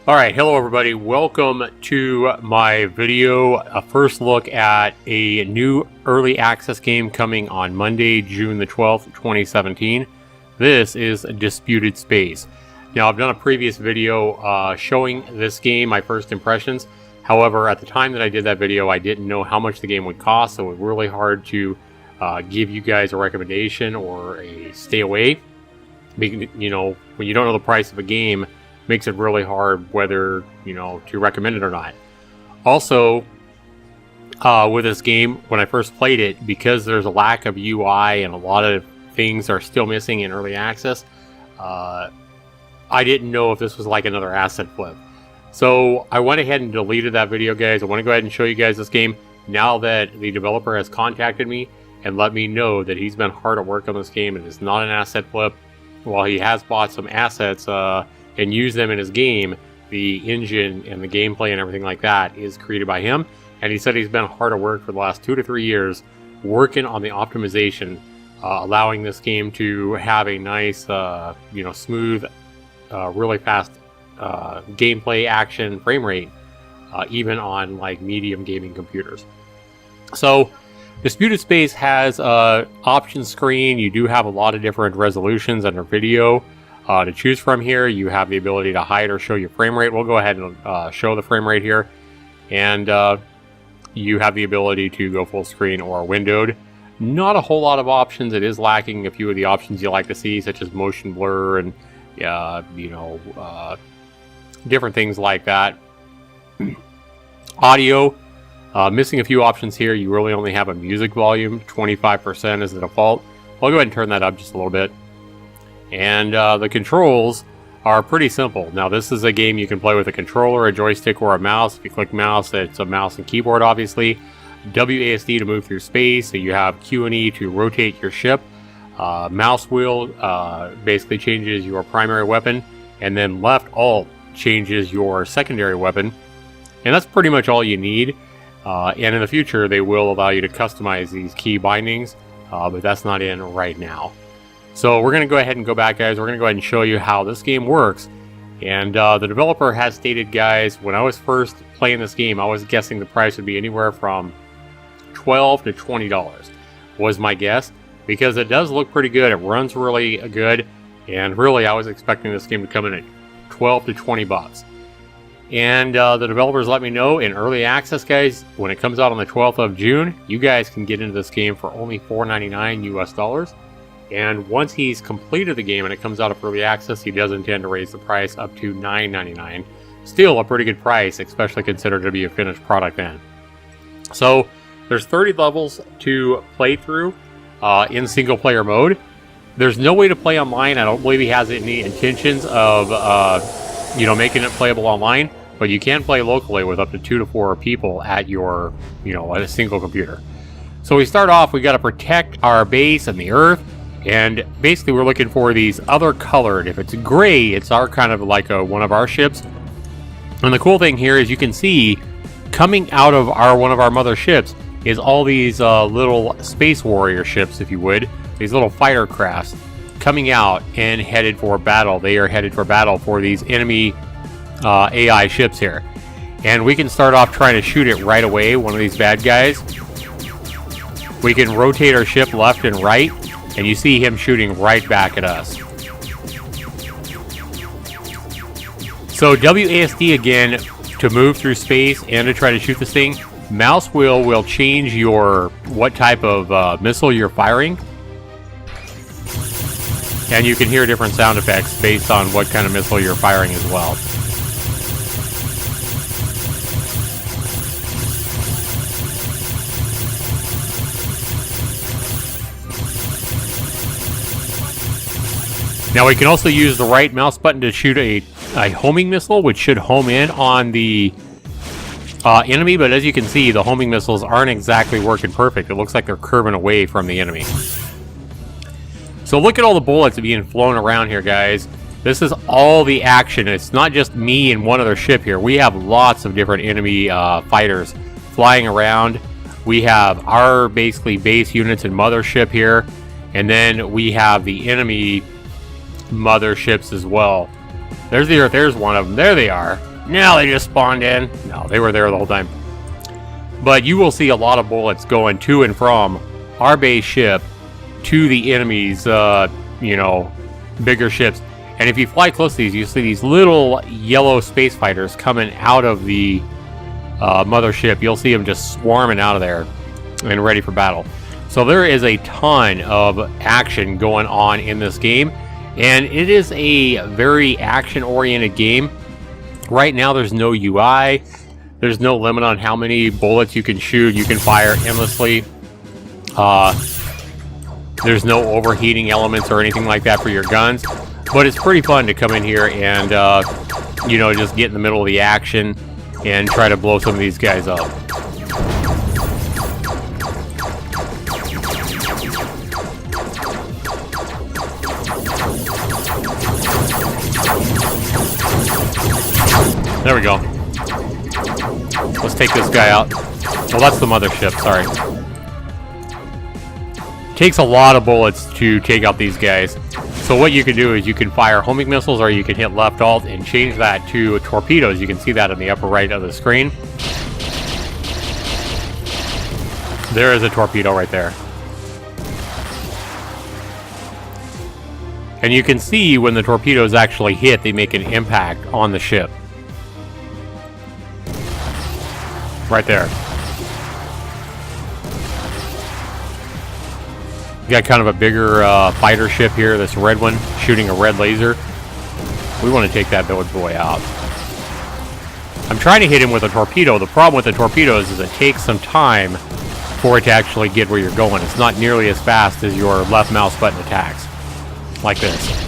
Alright, hello everybody, welcome to my video, a first look at a new early access game coming on Monday, June the 12th, 2017. This is Disputed Space. Now I've done a previous video showing this game, my first impressions. However, at the time that I did that video, I didn't know how much the game would cost, so it was really hard to give you guys a recommendation or a stay away. You know, when you don't know the price of a game, makes it really hard whether, you know, to recommend it or not. Also, with this game, when I first played it, because there's a lack of UI and a lot of things are still missing in early access, I didn't know if this was like another asset flip. So I went ahead and deleted that video, guys. I want to go ahead and show you guys this game now that the developer has contacted me and let me know that he's been hard at work on this game and it's not an asset flip. While he has bought some assets and use them in his game, the engine and the gameplay and everything like that is created by him. And he said he's been hard at work for the last 2 to 3 years working on the optimization, allowing this game to have a nice, you know, smooth, really fast gameplay action frame rate, even on like medium gaming computers. So Disputed Space has an option screen. You do have a lot of different resolutions under video to choose from here. You have the ability to hide or show your frame rate. We'll go ahead and show the frame rate here. And you have the ability to go full screen or windowed. Not a whole lot of options. It is lacking a few of the options you like to see, such as motion blur and, you know, different things like that. Audio. Missing a few options here. You really only have a music volume. 25% is the default. I'll go ahead and turn that up just a little bit. And the controls are pretty simple. Now this is a game you can play with a controller, a joystick, or a mouse. If you click mouse, it's a mouse and keyboard, obviously. WASD to move through space. So you have Q and E to rotate your ship. Mouse wheel basically changes your primary weapon. And then left alt changes your secondary weapon. And that's pretty much all you need. And in the future, they will allow you to customize these key bindings, but that's not in right now. So we're going to go ahead and go back, guys. We're going to go ahead and show you how this game works. And the developer has stated, guys, when I was first playing this game, I was guessing the price would be anywhere from $12 to $20 was my guess, because it does look pretty good. It runs really good. And really, I was expecting this game to come in at 12 to 20 bucks. And the developers let me know in early access, guys, when it comes out on the 12th of June, you guys can get into this game for only $4.99 US. And once he's completed the game and it comes out of early access, he does intend to raise the price up to $9.99. Still a pretty good price, especially considered to be a finished product then. So there's 30 levels to play through in single player mode. There's no way to play online. I don't believe he has any intentions of you know, making it playable online, but you can play locally with up to 2 to 4 people at your, you know, at a single computer. So we start off, we got to protect our base and the Earth, and basically we're looking for these other colored. If it's gray, it's our kind of like one of our ships. And the cool thing here is you can see coming out of one of our mother ships is all these little space warrior ships, if you would, these little fighter crafts coming out and headed for battle. They are headed for battle for these enemy AI ships here. And we can start off trying to shoot it right away, one of these bad guys. We can rotate our ship left and right, and you see him shooting right back at us. So WASD again to move through space and to try to shoot this thing. Mouse wheel will change your what type of missile you're firing. And you can hear different sound effects based on what kind of missile you're firing as well. Now we can also use the right mouse button to shoot a homing missile, which should home in on the enemy. But as you can see, the homing missiles aren't exactly working perfect. It looks like they're curving away from the enemy. So look at all the bullets being flown around here, guys. This is all the action. It's not just me and one other ship here. We have lots of different enemy fighters flying around. We have our basically base units and mothership here. And then we have the enemy motherships as well. There's one of them. There they are. Now they just spawned in. No, they were there the whole time. But you will see a lot of bullets going to and from our base ship to the enemy's, you know, bigger ships. And if you fly close to these, you see these little yellow space fighters coming out of the mothership. You'll see them just swarming out of there and ready for battle. So there is a ton of action going on in this game, and it is a very action-oriented game. Right now, there's no UI. There's no limit on how many bullets you can shoot. You can fire endlessly. There's no overheating elements or anything like that for your guns. But it's pretty fun to come in here and, you know, just get in the middle of the action and try to blow some of these guys up. There we go. Let's take this guy out. Well, that's the mothership, sorry. Takes a lot of bullets to take out these guys. So what you can do is you can fire homing missiles, or you can hit left alt and change that to torpedoes. You can see that in the upper right of the screen. There is a torpedo right there. And you can see when the torpedoes actually hit, they make an impact on the ship. Right there. You got kind of a bigger fighter ship here, this red one, shooting a red laser. We want to take that bad boy out. I'm trying to hit him with a torpedo. The problem with the torpedoes is it takes some time for it to actually get where you're going. It's not nearly as fast as your left mouse button attacks. Like this.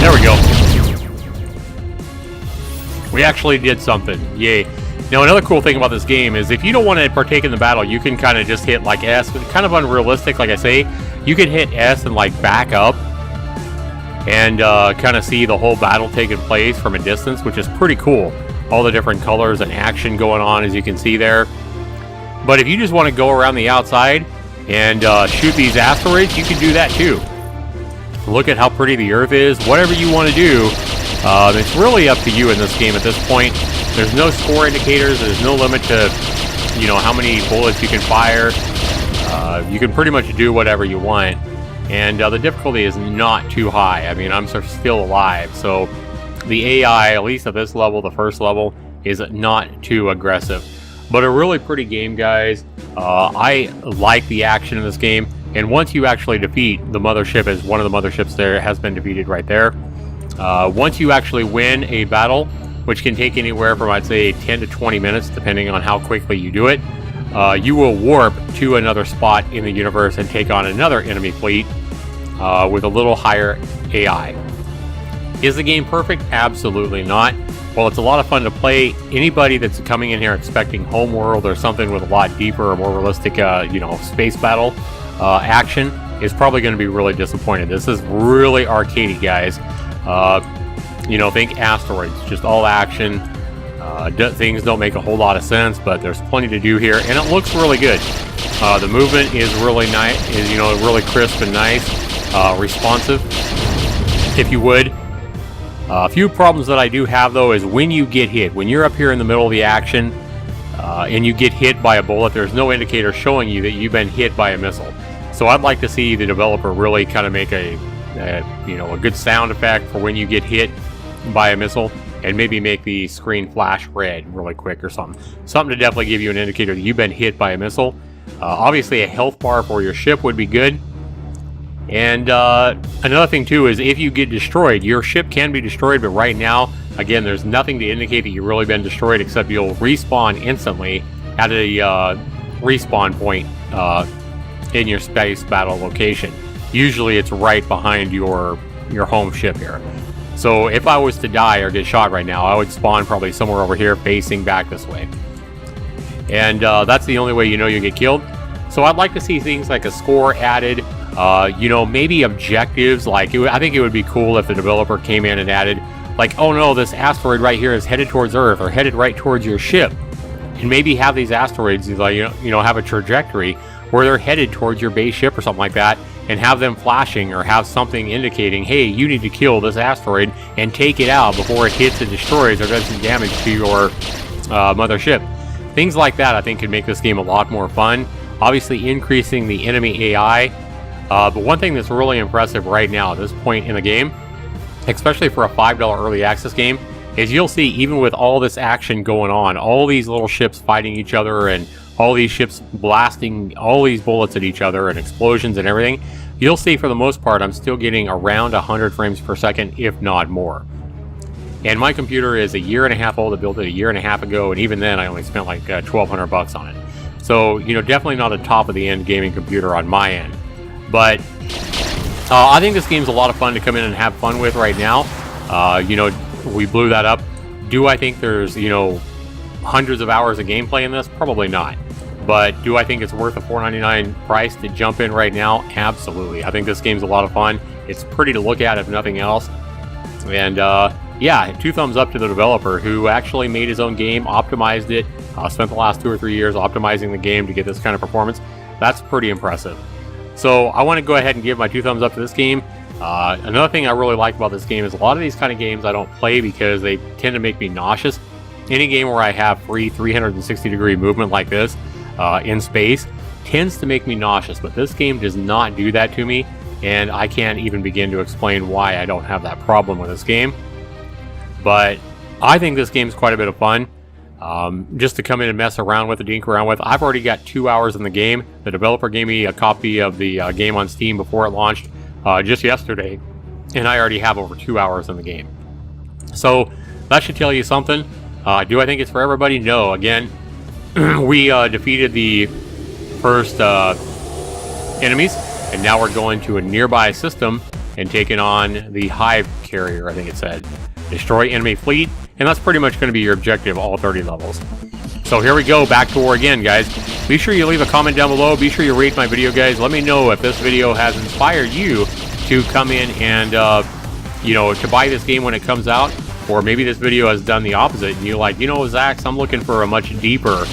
There we go. We actually did something. Yay. Now, another cool thing about this game is if you don't want to partake in the battle, you can kind of just hit like S, but kind of unrealistic, like I say. You can hit S and like back up and kind of see the whole battle taking place from a distance, which is pretty cool. All the different colors and action going on, as you can see there. But if you just want to go around the outside and shoot these asteroids, you can do that too. Look at how pretty the Earth is. Whatever you want to do, it's really up to you in this game at this point. There's no score indicators. There's no limit to, you know, how many bullets you can fire. You can pretty much do whatever you want. And the difficulty is not too high. I mean, I'm still alive. So the AI, at least at this level, the first level, is not too aggressive. But a really pretty game, guys. I like the action in this game. And once you actually defeat the mothership, as one of the motherships there has been defeated right there. Once you actually win a battle, which can take anywhere from, I'd say, 10 to 20 minutes, depending on how quickly you do it, you will warp to another spot in the universe and take on another enemy fleet with a little higher AI. Is the game perfect? Absolutely not. While it's a lot of fun to play, anybody that's coming in here expecting Homeworld or something with a lot deeper or more realistic, you know, space battle action is probably going to be really disappointed. This is really arcadey, guys. You know, think asteroids, just all action. Things don't make a whole lot of sense, but there's plenty to do here, and it looks really good. The movement is really nice, you know, really crisp and nice, responsive, if you would. A few problems that I do have, though, is when you get hit. When you're up here in the middle of the action and you get hit by a bullet, there's no indicator showing you that you've been hit by a missile. So I'd like to see the developer really kind of make you know, a good sound effect for when you get hit by a missile, and maybe make the screen flash red really quick or something. Something to definitely give you an indicator that you've been hit by a missile. Obviously, a health bar for your ship would be good. And another thing too is if you get destroyed, your ship can be destroyed, but right now, again, there's nothing to indicate that you've really been destroyed, except you'll respawn instantly at a respawn point in your space battle location. Usually it's right behind your home ship here. So if I was to die or get shot right now, I would spawn probably somewhere over here facing back this way. And that's the only way you know you get killed. So I'd like to see things like a score added, you know, maybe objectives. Like I think it would be cool if the developer came in and added like, oh no, this asteroid right here is headed towards Earth or headed right towards your ship. And maybe have these asteroids, like, have a trajectory where they're headed towards your base ship or something like that, and have them flashing or have something indicating, hey, you need to kill this asteroid and take it out before it hits and destroys or does some damage to your mothership. Things like that, I think, could make this game a lot more fun. Obviously, increasing the enemy AI. But one thing that's really impressive right now at this point in the game, especially for a $5 early access game, is you'll see, even with all this action going on, all these little ships fighting each other and all these ships blasting all these bullets at each other and explosions and everything, you'll see for the most part I'm still getting around 100 frames per second, if not more. And my computer is a year and a half old. I built it a year and a half ago, and even then I only spent like $1,200 on it. So, definitely not a top of the end gaming computer on my end. But I think this game's a lot of fun to come in and have fun with right now. We blew that up. Do I think there's, hundreds of hours of gameplay in this? Probably not. But do I think it's worth the $4.99 price to jump in right now? Absolutely. I think this game's a lot of fun. It's pretty to look at, if nothing else. And yeah, 2 thumbs up to the developer who actually made his own game, optimized it, spent the last 2 or 3 years optimizing the game to get this kind of performance. That's pretty impressive. So I want to go ahead and give my 2 thumbs up to this game. Another thing I really like about this game is a lot of these kind of games I don't play because they tend to make me nauseous. Any game where I have free 360-degree movement like this in space tends to make me nauseous, but this game does not do that to me, and I can't even begin to explain why I don't have that problem with this game. But I think this game's quite a bit of fun. Just to come in and mess around with, dink around with. I've already got 2 hours in the game. The developer gave me a copy of the game on Steam before it launched just yesterday, and I already have over 2 hours in the game. So that should tell you something. Do I think it's for everybody? No. Again, we defeated the first enemies, and now we're going to a nearby system and taking on the Hive carrier, I think it said. Destroy enemy fleet, and that's pretty much going to be your objective, all 30 levels. So here we go, back to war again, guys. Be sure you leave a comment down below. Be sure you rate my video, guys. Let me know if this video has inspired you to come in and, to buy this game when it comes out. Or maybe this video has done the opposite, and you're like, Zax, I'm looking for a much deeper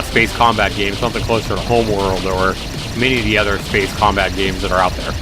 space combat game, something closer to Homeworld or many of the other space combat games that are out there.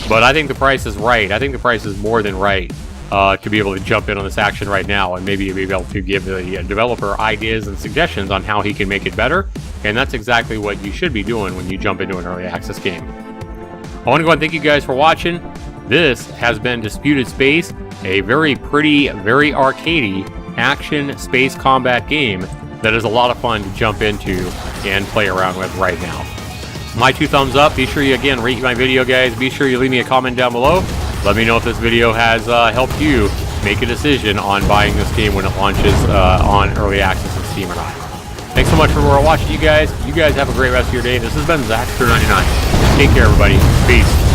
But I think the price is right. I think the price is more than right to be able to jump in on this action right now, and maybe be able to give the developer ideas and suggestions on how he can make it better. And that's exactly what you should be doing when you jump into an early access game. I want to go and thank you guys for watching. This has been Disputed Space, a very pretty, very arcadey action space combat game that is a lot of fun to jump into and play around with right now. My 2 thumbs up. Be sure you, again, rate my video, guys. Be sure you leave me a comment down below. Let me know if this video has helped you make a decision on buying this game when it launches on early access on Steam or not. Thanks so much for watching, you guys. You guys have a great rest of your day. This has been Zaxtorian99. Take care, everybody. Peace.